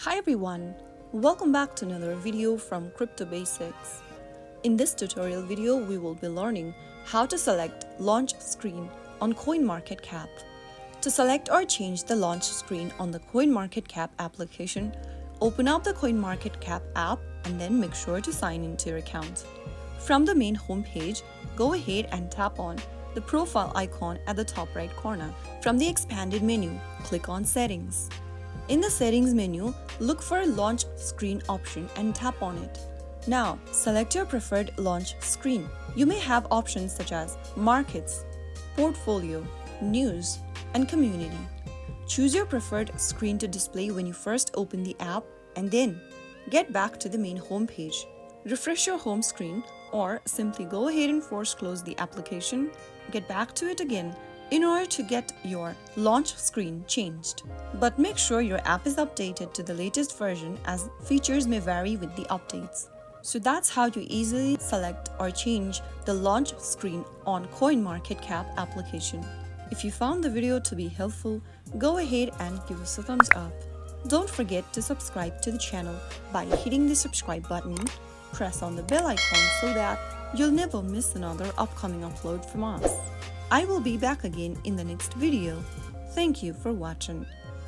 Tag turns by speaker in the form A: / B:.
A: Hi everyone, welcome back to another video from Crypto Basics. In this tutorial video, we will be learning how to select launch screen on CoinMarketCap. To select or change the launch screen on the CoinMarketCap application, open up the CoinMarketCap app and then make sure to sign into your account. From the main homepage, go ahead and tap on the profile icon at the top right corner. From the expanded menu, click on Settings. In the Settings menu, look for a Launch Screen option and tap on it. Now, select your preferred launch screen. You may have options such as Markets, Portfolio, News, and Community. Choose your preferred screen to display when you first open the app and then get back to the main homepage. Refresh your home screen or simply go ahead and force close the application. Get back to it again in order to get your launch screen changed. But make sure your app is updated to the latest version as features may vary with the updates. So that's how you easily select or change the launch screen on CoinMarketCap application. If you found the video to be helpful, go ahead and give us a thumbs up. Don't forget to subscribe to the channel by hitting the subscribe button. Press on the bell icon so that you'll never miss another upcoming upload from us. I will be back again in the next video. Thank you for watching.